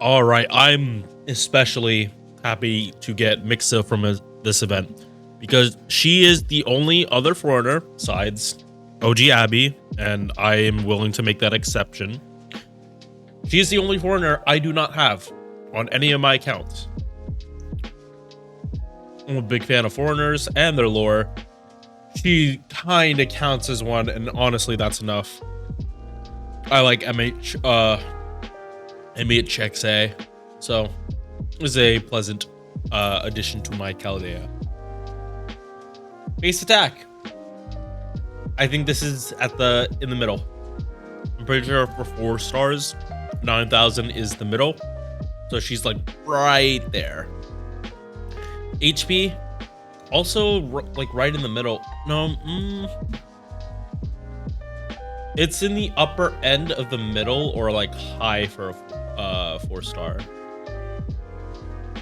All right, I'm especially happy to get MIXA from this event because she is the only other foreigner besides OG Abby, and I am willing to make that exception. She is the only foreigner I do not have on any of my accounts. I'm a big fan of foreigners and their lore. She kind of counts as one, and honestly, that's enough. I like MHXA, so it was a pleasant addition to my Chaldea. Base attack. I think this is in the middle. I'm pretty sure for 4 stars, 9,000 is the middle, so she's like right there. HP, also like right in the middle. No, it's in the upper end of the middle or like high for a 4-star.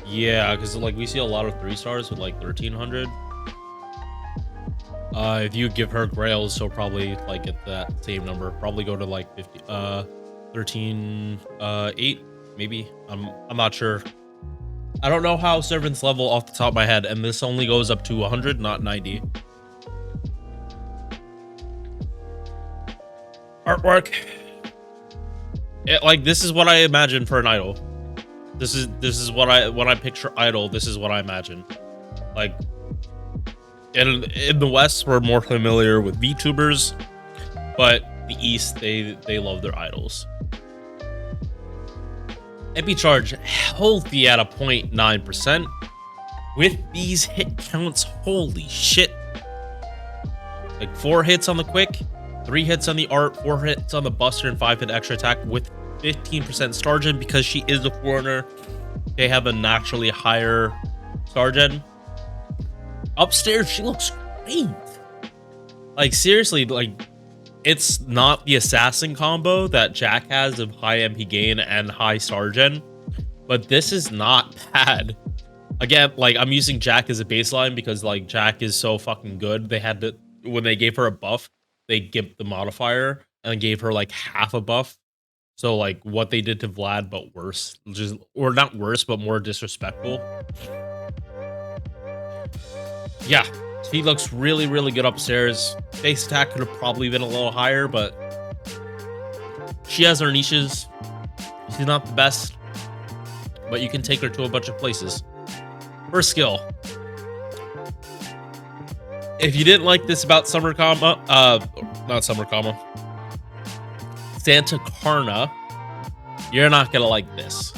Yeah, because like we see a lot of 3 stars with like 1,300. If you give her grails, she'll probably like get that same number. Probably go to like 13.8 maybe. I'm not sure. I don't know how servants level off the top of my head, and this only goes up to 100, not 90. Artwork. Like this is what I imagine for an idol. This is what when I picture idol, this is what I imagine. Like in the West, we're more familiar with VTubers, but the East, they love their idols. MP charge healthy at a 0.9%. With these hit counts, holy shit. Like 4 hits on the quick, 3 hits on the art, 4 hits on the buster, and 5 hit extra attack with 15% star gen. Because she is a foreigner, they have a naturally higher star gen. Upstairs, she looks great. Like seriously, like it's not the assassin combo that Jack has of high MP gain and high star gen, but this is not bad. Again, like I'm using Jack as a baseline because like Jack is so fucking good. They had to, when they gave her a buff, they gimped the modifier and gave her like half a buff. So like what they did to Vlad, but worse, or not worse, but more disrespectful. Yeah, he looks really, really good upstairs. Base attack could have probably been a little higher, but she has her niches. She's not the best, but you can take her to a bunch of places. First skill. If you didn't like this about Santa Carna, you're not gonna like this.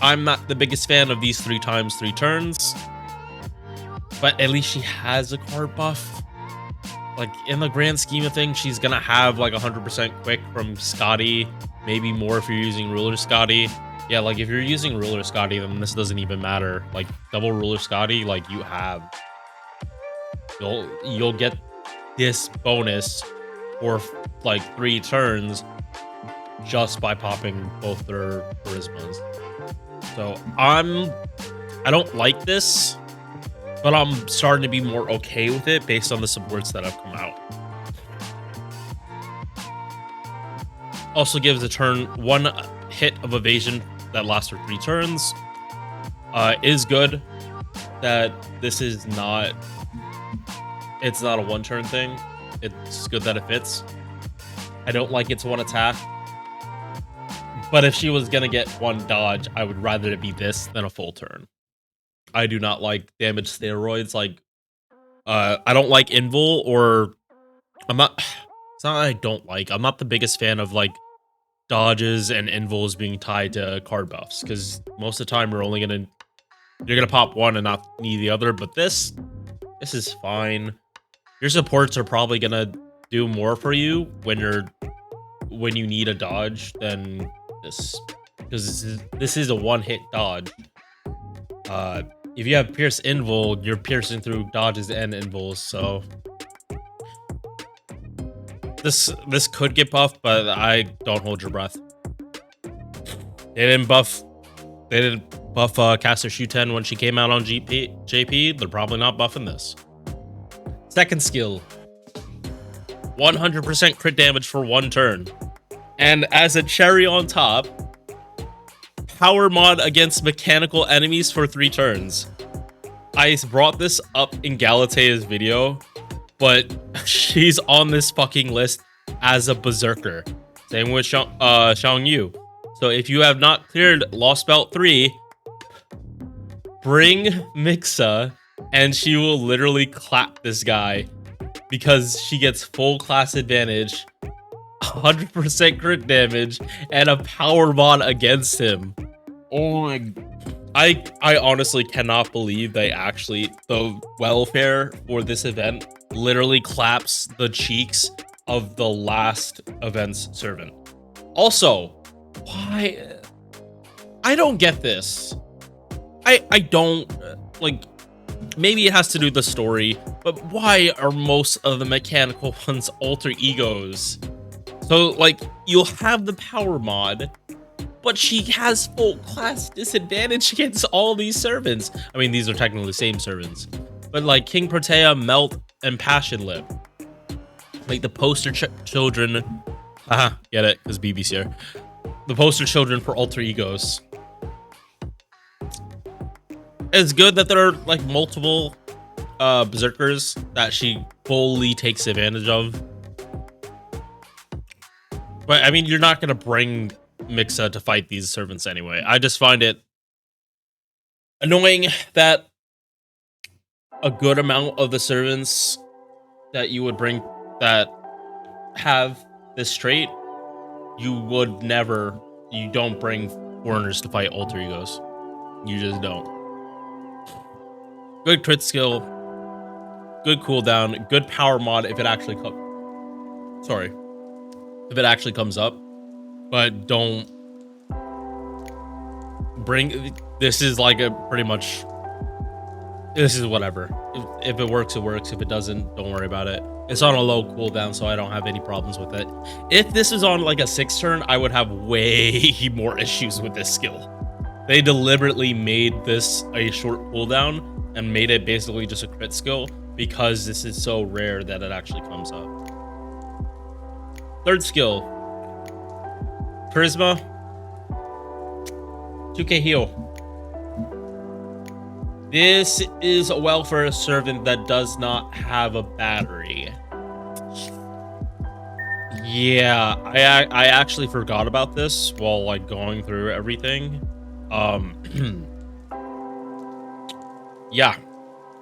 I'm not the biggest fan of these 3 times 3 turns, but at least she has a card buff. Like in the grand scheme of things, she's gonna have like 100% quick from Scotty, maybe more if you're using Ruler Scotty. Yeah, like if you're using Ruler Scotty, then this doesn't even matter. Like double Ruler Scotty, like you'll get this bonus for like 3 turns just by popping both their charismas. So I don't like this, but I'm starting to be more okay with it based on the supports that have come out. Also gives a turn 1 hit of evasion that lasts for 3 turns. Is good that this is not, it's not a 1-turn thing. It's good that it fits. I don't like its 1 attack, but if she was gonna get 1 dodge, I would rather it be this than a full turn. I do not like damage steroids. Like, I don't like invul, or it's not that I don't like. I'm not the biggest fan of like dodges and invuls being tied to card buffs, because most of the time you're gonna pop one and not need the other. But this is fine. Your supports are probably gonna do more for you when you need a dodge than this, because this is a 1-hit dodge. If you have Pierce Invul, you're piercing through dodges and invuls, so this could get buffed, but I don't hold your breath. They didn't buff Caster Shuten when she came out on JP. They're probably not buffing this. Second skill. 100% crit damage for 1 turn. And as a cherry on top, power mod against mechanical enemies for 3 turns. I brought this up in Galatea's video, but she's on this fucking list as a berserker. Same with Xiang Yu. So if you have not cleared Lost Belt 3, bring MIXA and she will literally clap this guy because she gets full class advantage, 100% crit damage, and a power mod against him. Oh my... I honestly cannot believe the welfare for this event literally claps the cheeks of the last event's servant. Also, why? I don't get this. I don't, like, maybe it has to do with the story, but why are most of the mechanical ones alter egos? So, like, you'll have the power mod, but she has full class disadvantage against all these servants. I mean, these are technically the same servants, but like King Protea, Melt, and Passion Lip, like the poster children. Haha, get it? Because BB's here. The poster children for alter egos. It's good that there are like multiple berserkers that she fully takes advantage of. But I mean, you're not gonna bring MIXA to fight these servants anyway. I just find it annoying that a good amount of the servants that you would bring that have this trait, you don't bring foreigners to fight alter egos. You just don't. Good crit skill, good cooldown, good power mod if it actually comes up. But don't bring, this is like a pretty much, this is whatever. If it works, it works. If it doesn't, don't worry about it. It's on a low cooldown, so I don't have any problems with it. If this is on like a 6 turn, I would have way more issues with this skill. They deliberately made this a short cooldown and made it basically just a crit skill because this is so rare that it actually comes up. Third skill. Charisma, 2k heal. This is a welfare servant that does not have a battery. Yeah, I actually forgot about this while like going through everything. Yeah,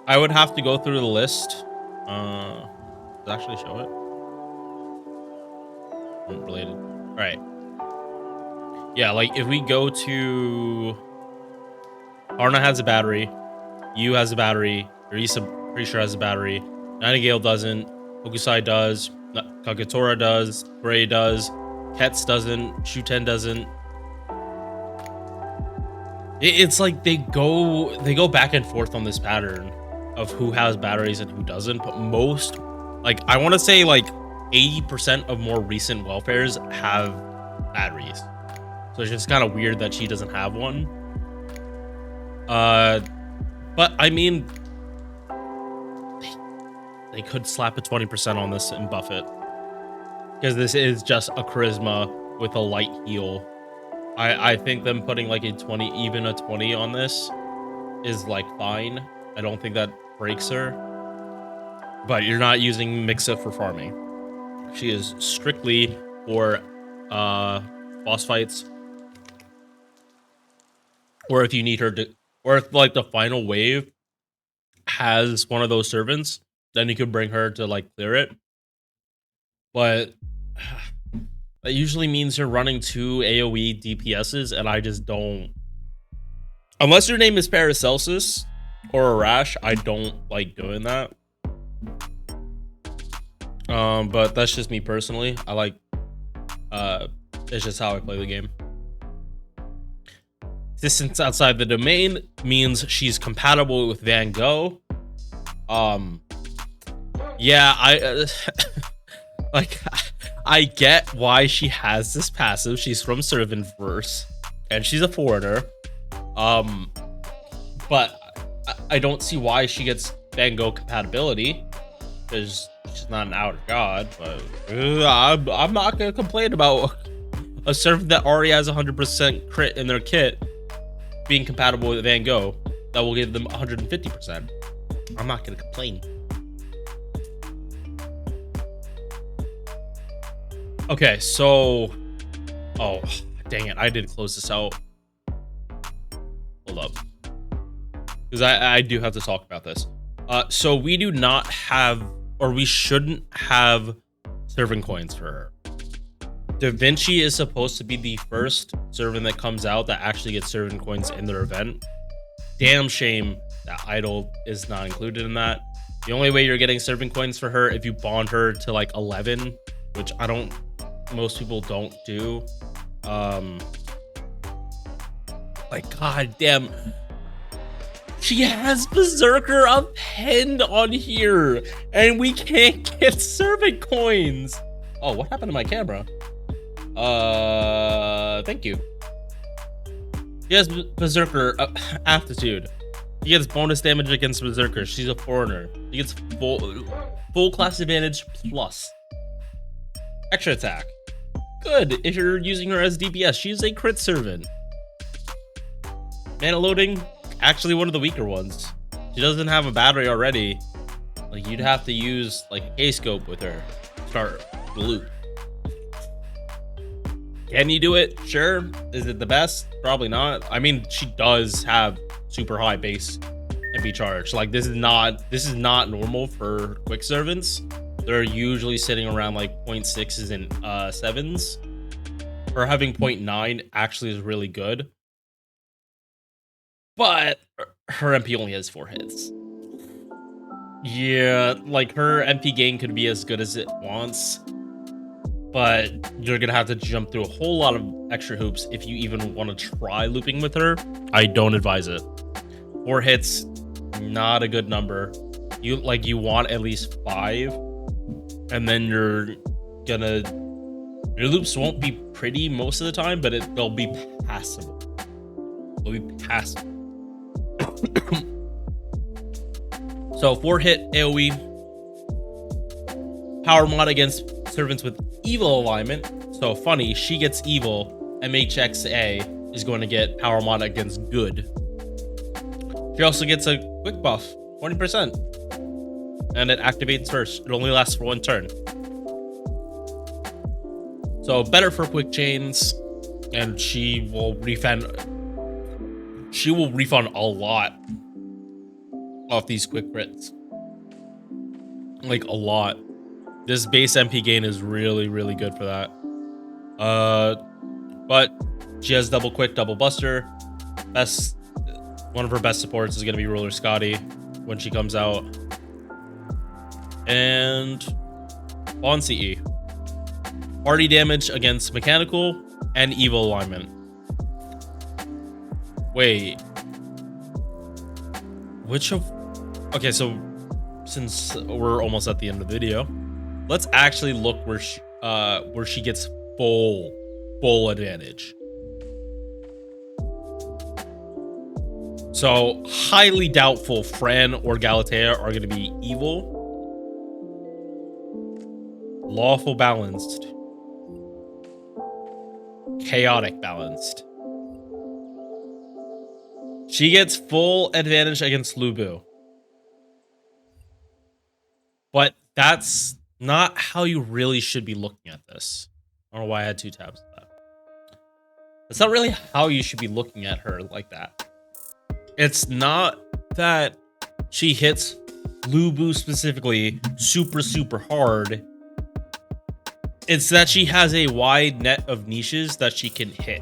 I would have to go through the list. Does it actually show it? Unrelated. All right. Yeah, like if we go to Arna has a battery, Yu has a battery, Arisa pretty sure has a battery, Nightingale doesn't, Hokusai does, Kagetora does, Gray does, Ketz doesn't, Shuten doesn't. It's like they go back and forth on this pattern of who has batteries and who doesn't, but most, like I want to say like 80% of more recent welfares have batteries. So it's just kind of weird that she doesn't have one. But I mean, they could slap a 20% on this and buff it, because this is just a charisma with a light heal. I think them putting like a 20, even a 20 on this is like fine. I don't think that breaks her. But you're not using MIXA for farming. She is strictly for boss fights, or if you need her to, or if like the final wave has one of those servants, then you could bring her to like clear it. But that usually means you're running 2 AoE DPSs, and I just don't, unless your name is Paracelsus or Arash, I don't like doing that. But that's just me personally. I like, it's just how I play the game. Distance outside the domain means she's compatible with Van Gogh. Yeah, like, I get why she has this passive. She's from Servantverse, and she's a foreigner. But I don't see why she gets Van Gogh compatibility, because she's not an outer god. But I'm not gonna complain about a servant that already has 100% crit in their kit being compatible with Van Gogh that will give them 150%. I'm not gonna complain. Okay, so oh dang it, I did close this out. Hold up, because I do have to talk about this. So we do not have, or we shouldn't have, servant coins for her. Da Vinci is supposed to be the first servant that comes out that actually gets servant coins in their event. Damn shame that Idol is not included in that. The only way you're getting servant coins for her if you bond her to like 11, which most people don't do. Like, god damn, she has Berserker append on here and we can't get servant coins. Oh, what happened to my camera? Thank you. She has Berserker aptitude. She gets bonus damage against Berserker. She's a foreigner. She gets full class advantage plus extra attack. Good if you're using her as DPS. She's a crit servant. Mana loading, actually one of the weaker ones. She doesn't have a battery already. Like, you'd have to use like a K-scope with her to start the loop. Can you do it? Sure. Is it the best? Probably not. I mean, she does have super high base MP charge. Like, this is not normal for quick servants. They're usually sitting around like 0.6s and 7s. Her having 0.9 actually is really good. But her MP only has 4 hits. Yeah, like her MP gain could be as good as it wants, but you're gonna have to jump through a whole lot of extra hoops if you even want to try looping with her. I don't advise it. 4 hits, not a good number. You want at least 5, and then your loops won't be pretty most of the time, but they'll be passable. They'll be passable. So 4-hit AoE power mod against servants with evil alignment. So funny, she gets evil. MHXA is going to get power mod against good. She also gets a quick buff, 20%, and it activates first. It only lasts for 1 turn. So better for quick chains, and she will refund a lot off these quick crits. Like, a lot. This base MP gain is really, really good for that. But she has double quick, double buster. One of her best supports is going to be Ruler Scotty when she comes out. And on CE. Party damage against mechanical and evil alignment. Wait. Okay, so since we're almost at the end of the video, let's actually look where she gets full advantage. So highly doubtful Fran or Galatea are going to be evil. Lawful balanced. Chaotic balanced. She gets full advantage against Lubu. But that's not how you really should be looking at this. I don't know why I had 2 tabs of that. That's not really how you should be looking at her like that. It's not that she hits Lubu specifically super, super hard. It's that she has a wide net of niches that she can hit.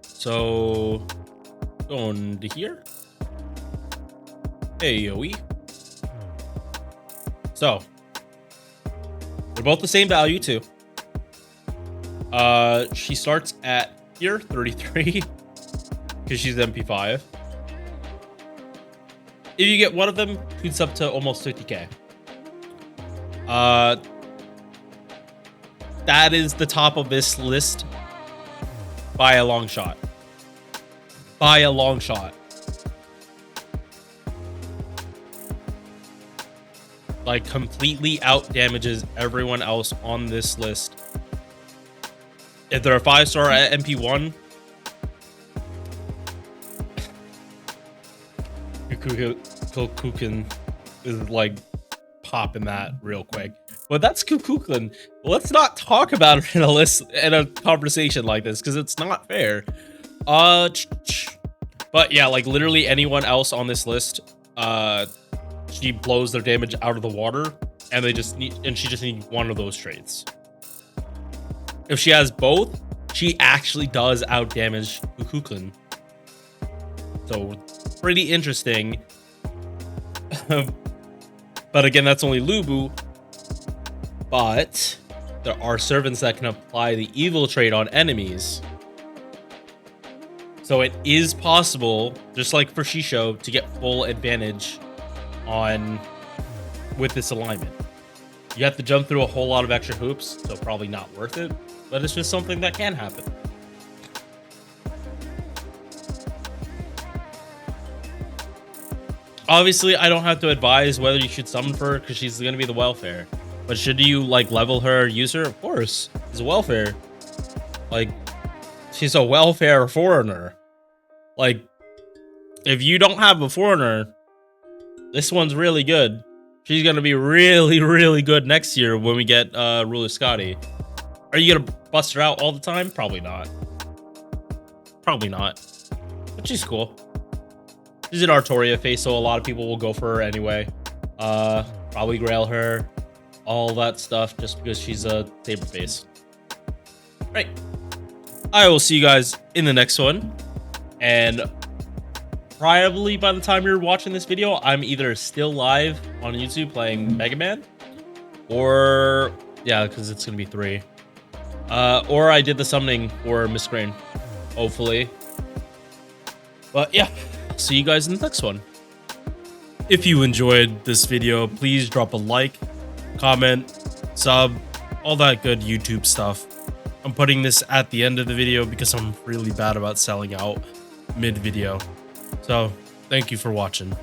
So, going to here. AoE. So, they're both the same value too. She starts at here, 33, because she's MP5. If you get one of them, shoots up to almost 50k. That is the top of this list by a long shot. By a long shot. Like, completely out damages everyone else on this list If they're a 5-star at MP1, Kukulkan is like popping that real quick. But that's Kukulkan. Let's not talk about it in a conversation like this because it's not fair. But yeah, like literally anyone else on this list, she blows their damage out of the water, and she just needs one of those traits. If she has both, she actually does out damage Kukulkan. So pretty interesting. But again, that's only Lubu. But there are servants that can apply the evil trait on enemies. So it is possible, just like for Shisho, to get full advantage with this alignment. You have to jump through a whole lot of extra hoops, so probably not worth it. But it's just something that can happen. Obviously, I don't have to advise whether you should summon for her because she's going to be the welfare. But should you like level her, use her? Of course, she's a welfare. Like, she's a welfare foreigner. Like, if you don't have a foreigner, this one's really good. She's going to be really, really good next year when we get Ruler Scotty. Are you going to bust her out all the time? Probably not. Probably not. But she's cool. She's an Artoria face, so a lot of people will go for her anyway. Probably grail her. All that stuff just because she's a saber face. Right. I will see you guys in the next one. And probably by the time you're watching this video, I'm either still live on YouTube playing Mega Man, or yeah, because it's gonna be 3. Or I did the summoning for Miss Grain, hopefully. But yeah, see you guys in the next one. If you enjoyed this video, please drop a like, comment, sub, all that good YouTube stuff. I'm putting this at the end of the video because I'm really bad about selling out mid-video. So, thank you for watching.